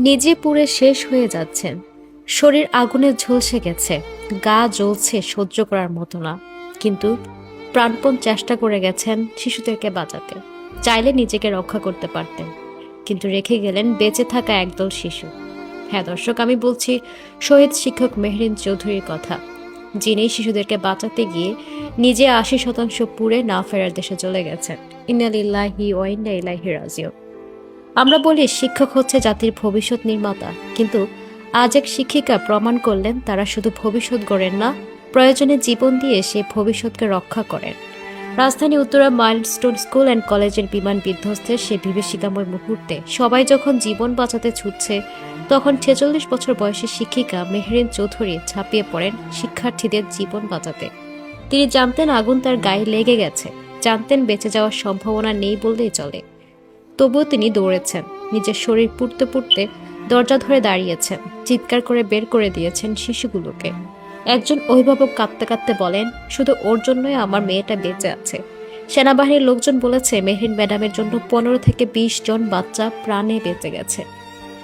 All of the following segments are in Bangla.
নিজে পুড়ে শেষ হয়ে যাচ্ছেন, শরীর আগুনে ঝলসে গেছে, গা জ্বলছে সহ্য করার মতো না, কিন্তু প্রাণপণ চেষ্টা করে গেছেন শিশুদেরকে বাঁচাতে। চাইলে নিজেকে রক্ষা করতে পারতেন, কিন্তু রেখে গেলেন বেঁচে থাকা একদল শিশু। হ্যাঁ দর্শক, আমি বলছি শহীদ শিক্ষক মেহরিন চৌধুরীর কথা, যিনি শিশুদেরকে বাঁচাতে গিয়ে নিজে ৮০% পুড়ে না ফেরার দেশে চলে গেছেন। ইন্না লিল্লাহি ওয়া ইন্না ইলাইহি রাজিউন। আমরা বলি শিক্ষক হচ্ছে জাতির ভবিষ্যৎ নির্মাতা, কিন্তু আজ এক শিক্ষিকা প্রমাণ করলেন তারা শুধু ভবিষ্যৎ গড়েন না, প্রয়োজনে জীবন দিয়ে সেই ভবিষ্যৎকে রক্ষা করেন। রাজধানী উত্তরা মাইলস্টোন স্কুল অ্যান্ড কলেজের বিমান বিধ্বস্তের সে বিভীষিকাময় মুহূর্তে সবাই যখন জীবন বাঁচাতে ছুটছে, তখন ৪৬ বছর বয়সী শিক্ষিকা মেহরিন চৌধুরী ঝাঁপিয়ে পড়েন শিক্ষার্থীদের জীবন বাঁচাতে। তিনি জানতেন আগুন তার গায়ে লেগে গেছে, জানতেন বেঁচে যাওয়ার সম্ভাবনা নেই বললেই চলে। তবুও তিনি দৌড়েছেন, নিজের শরীর পুড়তে পুড়তে দরজা ধরে দাঁড়িয়েছেন, চিৎকার করে বের করে দিয়েছেন শিশুগুলোকে। একজন অভিভাবক কাঁদতে কাঁদতে বলেন, শুধু ওর জন্যই আমার মেয়েটা বেঁচে আছে। সেনাবাহিনীর লোকজন বলেছে মেহরিন ম্যাডামের জন্য ১৫ থেকে ২০ জন বাচ্চা প্রাণে বেঁচে গেছে।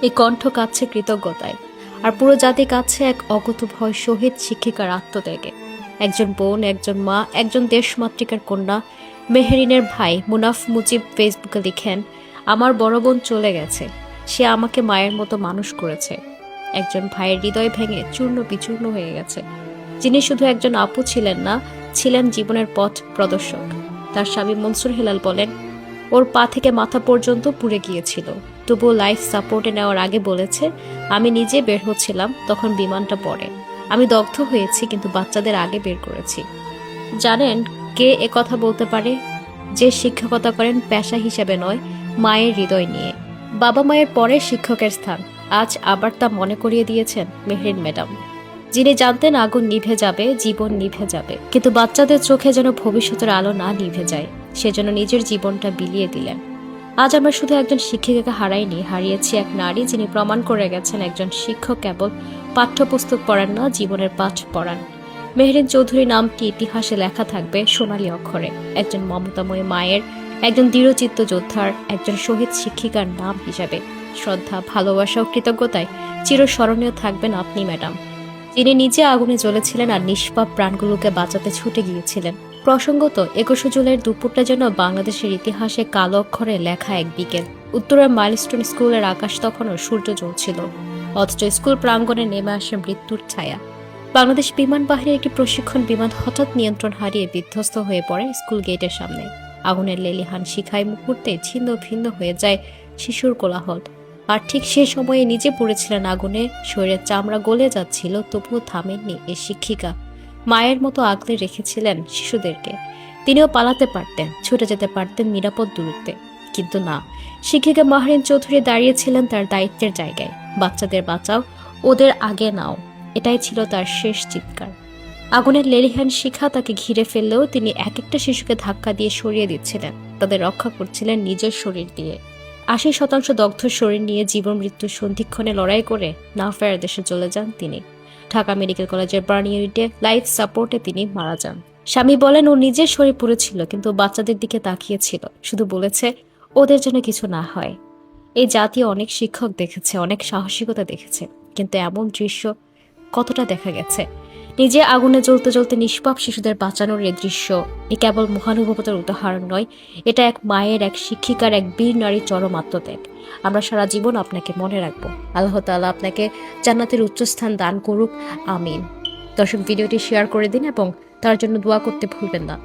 এই কণ্ঠ কাঁদছে কৃতজ্ঞতায়, আর পুরো জাতি কাঁদছে এক অগত ভয় শহীদ শিক্ষিকার আত্মত্যাগে। একজন বোন, একজন মা, একজন দেশমাতৃকার কন্যা। মেহরিনের ভাই মুনাফ মুজিব ফেসবুকে লিখেন, আমার বড় বোন চলে গেছে, সে আমাকে মায়ের মতো মানুষ করেছে। একজন ভাইয়ের হৃদয় ভেঙে চূর্ণ বিচূর্ণ হয়ে গেছে, যিনি শুধু একজন আপু ছিলেন না, ছিলেন জীবনের পথ প্রদর্শক। তার স্বামী মনসুর হেলাল বলেন, ওর পা থেকে মাথা পর্যন্ত পুড়ে গিয়েছিল, তবুও লাইফ সাপোর্টে নেওয়ার আগে বলেছে, আমি নিজে বের হচ্ছিলাম, তখন বিমানটা পড়ে, আমি দগ্ধ হয়েছি, কিন্তু বাচ্চাদের আগে বের করেছি। জানেন কে এ কথা বলতে পারে? যে শিক্ষকতা করেন পেশা হিসেবে নয়, মায়ের হৃদয় নিয়ে। বাবা মায়ের পরে শিক্ষকের স্থান আজ আবার তা মনে করিয়ে দিয়েছেন মেহরিন ম্যাডাম, যিনি জানতেন আগুন নিভে যাবে, জীবন নিভে যাবে, কিন্তু বাচ্চাদের চোখে যেন ভবিষ্যতের আলো না নিভে যায়, সেজন্য নিজের জীবনটা বিলিয়ে দিলেন। আজ আমরা শুধু একজন শিক্ষিকাকে হারাইনি, হারিয়েছি এক নারী, যিনি প্রমাণ করে গেছেন একজন শিক্ষক কেবল পাঠ্যপুস্তক পড়ান না, জীবনের পাঠ পড়ান। মেহরিন চৌধুরী নামটি ইতিহাসে লেখা থাকবে সোনালী অক্ষরে, একজন মমতাময়ী মায়ের, একজন দৃঢ়চিত্ত যোদ্ধার, একজন শহীদ শিক্ষিকার নাম হিসাবে। শ্রদ্ধা, ভালোবাসা ও কৃতজ্ঞতায় চিরস্মরণীয় থাকবেন আপনি ম্যাডাম, যিনি নিজে আগুনে জ্বলেছিলেন আর নিষ্পাপ প্রাণগুলোকে বাঁচাতে ছুটে গিয়েছিলেন। প্রসঙ্গত ২১শে জুলাইয়ের দুপুরটা যেন বাংলাদেশের ইতিহাসে কালো অক্ষরে লেখা এক বিকেল। উত্তরের মাইলস্টোন স্কুলের আকাশ তখনও সূর্য জ্বলছিল, অথচ স্কুল প্রাঙ্গণে নেমে আসে মৃত্যুর ছায়া। বাংলাদেশ বিমান বাহিনীর একটি প্রশিক্ষণ বিমান হঠাৎ নিয়ন্ত্রণ হারিয়ে বিধ্বস্ত হয়ে পড়ে স্কুল গেটের সামনে। আগুনের লেলিহান শিখায় মুহূর্তে ছিন্ন ভিন্ন হয়ে যায় শিশুর কোলাহল। আর ঠিক সে সময়ে নিজে পড়েছিলেন আগুনে, শরীরের চামড়া গলে যাচ্ছিল, তবুও থামেননি এই শিক্ষিকা। মায়ের মতো আগলে রেখেছিলেন শিশুদেরকে। তিনিও পালাতে পারতেন, ছুটে যেতে পারতেন নিরাপদ দূরত্বে, কিন্তু না, শিক্ষিকা মেহরিন চৌধুরী দাঁড়িয়েছিলেন তার দায়িত্বের জায়গায়। বাচ্চাদের বাঁচাও, ওদের আগে নাও, এটাই ছিল তার শেষ চিৎকার। আগুনের লেলিহান শিখা তাকে ঘিরে ফেললেও তিনি এক একটা শিশুকে ধাক্কা দিয়ে সরিয়ে দিচ্ছিলেন, তাদের রক্ষা করছিলেন নিজের শরীর দিয়ে। ৮০% দগ্ধ শরীর নিয়ে জীবন মৃত্যুর সন্ধিক্ষণে লড়াই করে না ফেরার দেশে চলে যান তিনি। ঢাকা মেডিকেল কলেজের বার্ন ইউনিটে লাইফ সাপোর্টে তিনি মারা যান। স্বামী বলেন, ও নিজের শরীর পুড়েছিল, কিন্তু বাচ্চাদের দিকে তাকিয়েছিল, শুধু বলেছে ওদের জন্য কিছু না হয়। এই জাতীয় অনেক শিক্ষক দেখেছে, অনেক সাহসিকতা দেখেছে, কিন্তু এমন দৃশ্য কতটা দেখা গেছে? নিজে আগুনে জ্বলতে জ্বলতে নিষ্পাপ শিশুদের বাঁচানোর এই দৃশ্য এ কেবল মহানুভবতার উদাহরণ নয়, এটা এক মায়ের, এক শিক্ষিকার, এক বীর নারীর চরম আত্মত্যাগ। আমরা সারা জীবন আপনাকে মনে রাখবো। আল্লাহ তাআলা আপনাকে জান্নাতের উচ্চস্থান দান করুক, আমিন। দর্শক, ভিডিওটি শেয়ার করে দিন এবং তার জন্য দোয়া করতে ভুলবেন না।